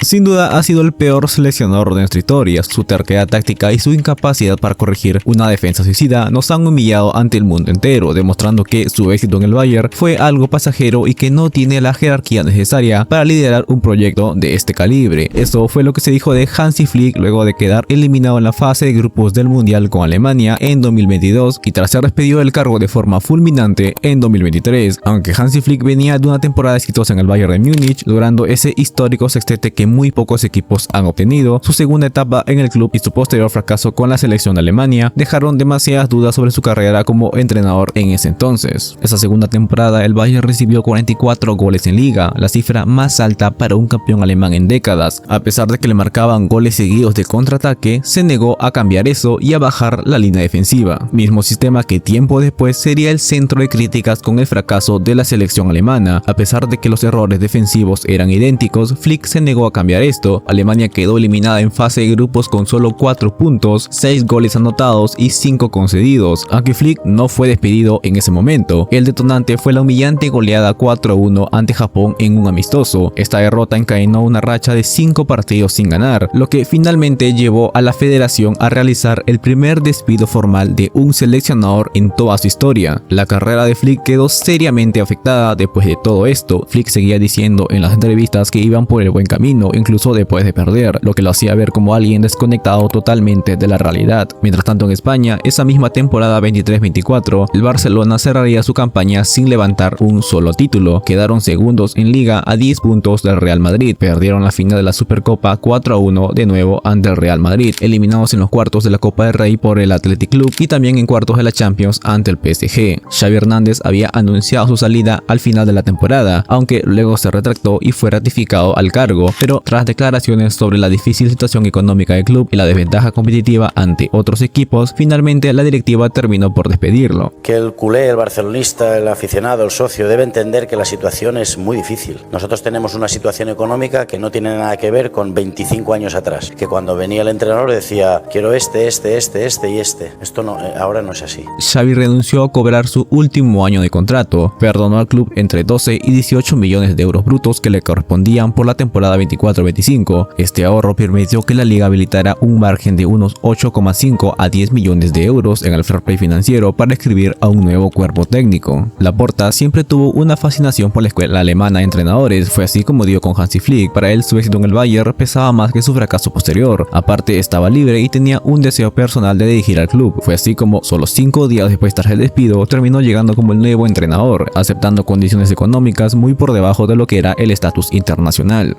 Sin duda ha sido el peor seleccionador de nuestra historia. Su terquedad táctica y su incapacidad para corregir una defensa suicida nos han humillado ante el mundo entero, demostrando que su éxito en el Bayern fue algo pasajero y que no tiene la jerarquía necesaria para liderar un proyecto de este calibre. Eso fue lo que se dijo de Hansi Flick luego de quedar eliminado en la fase de grupos del Mundial con Alemania en 2022 y tras ser despedido del cargo de forma fulminante en 2023. Aunque Hansi Flick venía de una temporada exitosa en el Bayern de Múnich, logrando ese histórico sextete que muy pocos equipos han obtenido, su segunda etapa en el club y su posterior fracaso con la selección de Alemania dejaron demasiadas dudas sobre su carrera como entrenador en ese entonces. Esa segunda temporada el Bayern recibió 44 goles en liga, la cifra más alta para un campeón alemán en décadas. A pesar de que le marcaban goles seguidos de contraataque, se negó a cambiar eso y a bajar la línea defensiva, mismo sistema que tiempo después sería el centro de críticas con el fracaso de la selección alemana. A pesar de que los errores defensivos eran idénticos, Flick se negó a cambiar esto. Alemania quedó eliminada en fase de grupos con solo 4 puntos, 6 goles anotados y 5 concedidos. Aunque Flick no fue despedido en ese momento, el detonante fue la humillante goleada 4-1 ante Japón en un amistoso. Esta derrota encadenó una racha de 5 partidos sin ganar, lo que finalmente llevó a la federación a realizar el primer despido formal de un seleccionador en toda su historia. La carrera de Flick quedó seriamente afectada después de todo esto. Flick seguía diciendo en las entrevistas que iban por el buen camino, incluso después de perder, lo que lo hacía ver como alguien desconectado totalmente de la realidad. Mientras tanto en España, esa misma temporada 23-24, el Barcelona cerraría su campaña sin levantar un solo título. Quedaron segundos en liga a 10 puntos del Real Madrid, perdieron la final de la Supercopa 4-1 de nuevo ante el Real Madrid, eliminados en los cuartos de la Copa del Rey por el Athletic Club y también en cuartos de la Champions ante el PSG. Xavi Hernández había anunciado su salida al final de la temporada, aunque luego se retractó y fue ratificado al cargo, pero tras declaraciones sobre la difícil situación económica del club y la desventaja competitiva ante otros equipos, finalmente la directiva terminó por despedirlo. Que el culé, el barcelonista, el aficionado, el socio debe entender que la situación es muy difícil. Nosotros tenemos una situación económica que no tiene nada que ver con 25 años atrás, que cuando venía el entrenador decía quiero este y este. Esto no, ahora no es así. Xavi renunció a cobrar su último año de contrato, perdonó al club entre 12 y 18 millones de euros brutos que le correspondían por la temporada 24-25. Este ahorro permitió que la liga habilitara un margen de unos 8,5 a 10 millones de euros en el fair play financiero para escribir a un nuevo cuerpo técnico. Laporta siempre tuvo una fascinación por la escuela alemana de entrenadores, fue así como dio con Hansi Flick. Para él su éxito en el Bayern pesaba más que su fracaso posterior, aparte estaba libre y tenía un deseo personal de dirigir al club. Fue así como solo 5 días después tras el despido terminó llegando como el nuevo entrenador, aceptando condiciones económicas muy por debajo de lo que era el estatus internacional.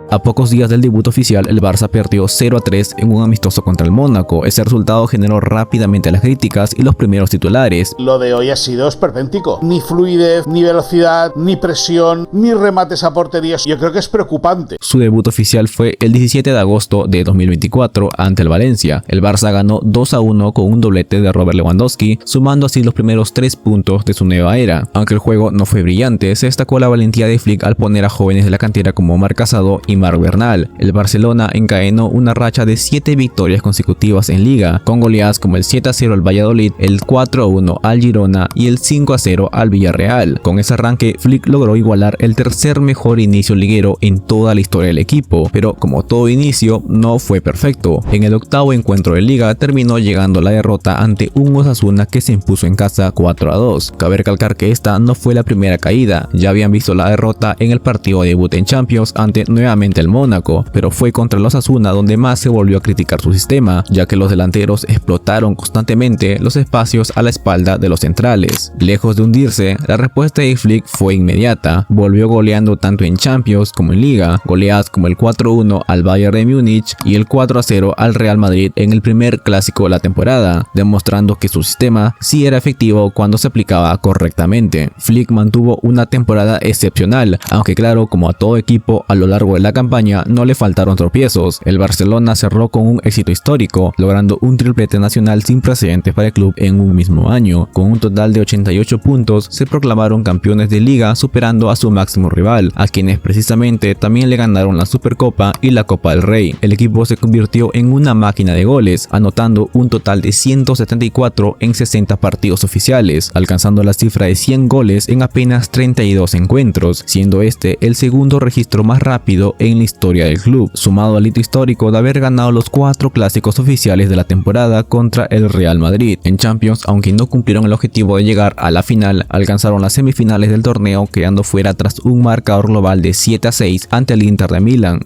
A pocos días del debut oficial, el Barça perdió 0-3 en un amistoso contra el Mónaco. Ese resultado generó rápidamente las críticas y los primeros titulares. Lo de hoy ha sido esperpéntico. Ni fluidez, ni velocidad, ni presión, ni remates a portería. Yo creo que es preocupante. Su debut oficial fue el 17 de agosto de 2024 ante el Valencia. El Barça ganó 2-1 con un doblete de Robert Lewandowski, sumando así los primeros 3 puntos de su nueva era. Aunque el juego no fue brillante, se destacó la valentía de Flick al poner a jóvenes de la cantera como Omar Casado y Marc Bernal. El Barcelona encadenó una racha de 7 victorias consecutivas en liga, con goleadas como el 7-0 al Valladolid, el 4-1 al Girona y el 5-0 al Villarreal. Con ese arranque, Flick logró igualar el tercer mejor inicio liguero en toda la historia del equipo, pero como todo inicio, no fue perfecto. En el octavo encuentro de liga terminó llegando la derrota ante un Osasuna que se impuso en casa 4-2. Cabe recalcar que esta no fue la primera caída, ya habían visto la derrota en el partido de debut en Champions ante nuevamente el Mónaco, pero fue contra el Osasuna donde más se volvió a criticar su sistema, ya que los delanteros explotaron constantemente los espacios a la espalda de los centrales. Lejos de hundirse, la respuesta de Flick fue inmediata, volvió goleando tanto en Champions como en Liga, goleadas como el 4-1 al Bayern de Múnich y el 4-0 al Real Madrid en el primer clásico de la temporada, demostrando que su sistema sí era efectivo cuando se aplicaba correctamente. Flick mantuvo una temporada excepcional, aunque claro, como a todo equipo a lo largo de la campaña no le faltaron tropiezos. El Barcelona cerró con un éxito histórico, logrando un triplete nacional sin precedentes para el club en un mismo año. Con un total de 88 puntos, se proclamaron campeones de liga, superando a su máximo rival, a quienes precisamente también le ganaron la Supercopa y la Copa del Rey. El equipo se convirtió en una máquina de goles, anotando un total de 174 en 60 partidos oficiales, alcanzando la cifra de 100 goles en apenas 32 encuentros, siendo este el segundo registro más rápido en la historia del club, sumado al hito histórico de haber ganado los 4 clásicos oficiales de la temporada contra el Real Madrid. En Champions, aunque no cumplieron el objetivo de llegar a la final, alcanzaron las semifinales del torneo quedando fuera tras un marcador global de 7-6 ante el Inter de Milán.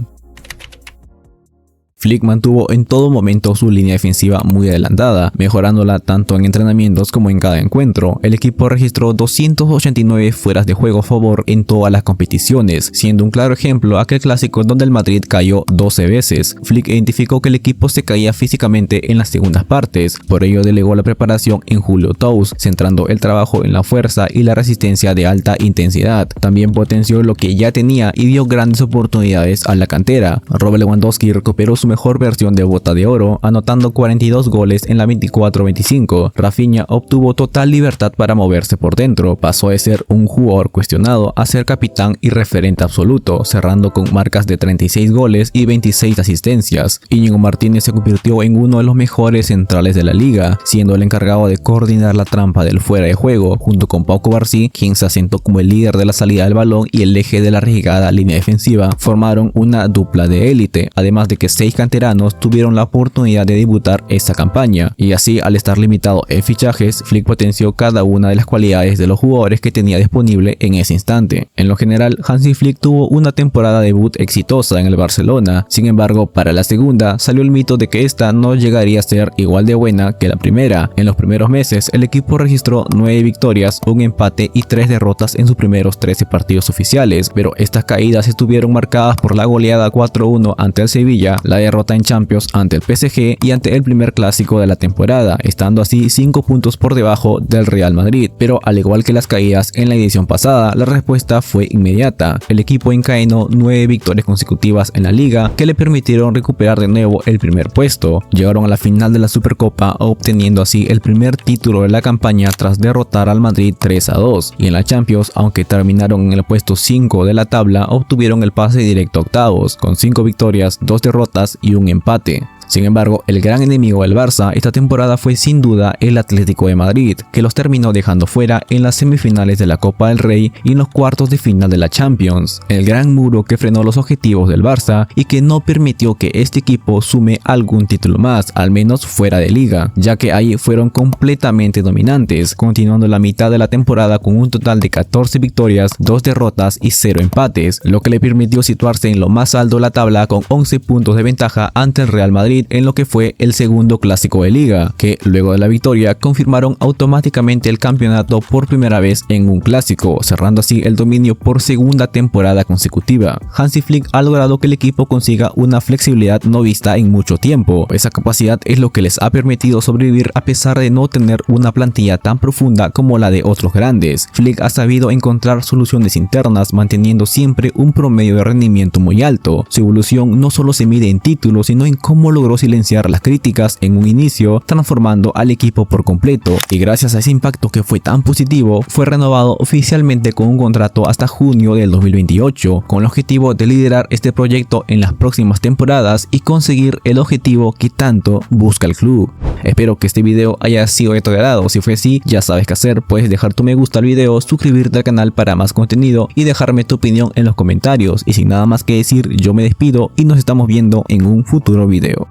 Flick mantuvo en todo momento su línea defensiva muy adelantada, mejorándola tanto en entrenamientos como en cada encuentro. El equipo registró 289 fueras de juego a favor en todas las competiciones, siendo un claro ejemplo aquel clásico donde el Madrid cayó 12 veces. Flick identificó que el equipo se caía físicamente en las segundas partes, por ello delegó la preparación en Julio Tous, centrando el trabajo en la fuerza y la resistencia de alta intensidad. También potenció lo que ya tenía y dio grandes oportunidades a la cantera. Robert Lewandowski recuperó su mejor versión de Bota de Oro, anotando 42 goles en la 24-25. Rafinha obtuvo total libertad para moverse por dentro, pasó de ser un jugador cuestionado a ser capitán y referente absoluto, cerrando con marcas de 36 goles y 26 asistencias. Íñigo Martínez se convirtió en uno de los mejores centrales de la liga, siendo el encargado de coordinar la trampa del fuera de juego, junto con Pau Cubarsí, quien se asentó como el líder de la salida del balón y el eje de la arriesgada línea defensiva. Formaron una dupla de élite, además de que 6 canteranos tuvieron la oportunidad de debutar esta campaña, y así, al estar limitado en fichajes, Flick potenció cada una de las cualidades de los jugadores que tenía disponible en ese instante. En lo general, Hansi Flick tuvo una temporada de debut exitosa en el Barcelona. Sin embargo, para la segunda salió el mito de que esta no llegaría a ser igual de buena que la primera. En los primeros meses, el equipo registró 9 victorias, un empate y 3 derrotas en sus primeros 13 partidos oficiales, pero estas caídas estuvieron marcadas por la goleada 4-1 ante el Sevilla, la derrota en Champions ante el PSG y ante el primer clásico de la temporada, estando así 5 puntos por debajo del Real Madrid. Pero al igual que las caídas en la edición pasada, la respuesta fue inmediata. El equipo encadenó 9 victorias consecutivas en la liga que le permitieron recuperar de nuevo el primer puesto. Llegaron a la final de la Supercopa, obteniendo así el primer título de la campaña tras derrotar al Madrid 3-2, y en la Champions, aunque terminaron en el puesto 5 de la tabla, obtuvieron el pase directo a octavos, con 5 victorias, 2 derrotas y un empate. Sin embargo, el gran enemigo del Barça esta temporada fue sin duda el Atlético de Madrid, que los terminó dejando fuera en las semifinales de la Copa del Rey y en los cuartos de final de la Champions. El gran muro que frenó los objetivos del Barça y que no permitió que este equipo sume algún título más, al menos fuera de liga, ya que ahí fueron completamente dominantes, continuando la mitad de la temporada con un total de 14 victorias, 2 derrotas y 0 empates, lo que le permitió situarse en lo más alto de la tabla con 11 puntos de ventaja ante el Real Madrid en lo que fue el segundo clásico de liga, que luego de la victoria confirmaron automáticamente el campeonato por primera vez en un clásico, cerrando así el dominio por segunda temporada consecutiva. Hansi Flick ha logrado que el equipo consiga una flexibilidad no vista en mucho tiempo. Esa capacidad es lo que les ha permitido sobrevivir a pesar de no tener una plantilla tan profunda como la de otros grandes. Flick ha sabido encontrar soluciones internas, manteniendo siempre un promedio de rendimiento muy alto. Su evolución no solo se mide en títulos, sino en cómo logró silenciar las críticas en un inicio, transformando al equipo por completo, y gracias a ese impacto que fue tan positivo, fue renovado oficialmente con un contrato hasta junio del 2028, con el objetivo de liderar este proyecto en las próximas temporadas y conseguir el objetivo que tanto busca el club. Espero que este video haya sido de tu agrado. Si fue así, ya sabes qué hacer, puedes dejar tu me gusta al video, suscribirte al canal para más contenido y dejarme tu opinión en los comentarios. Y sin nada más que decir, yo me despido y nos estamos viendo en un futuro video.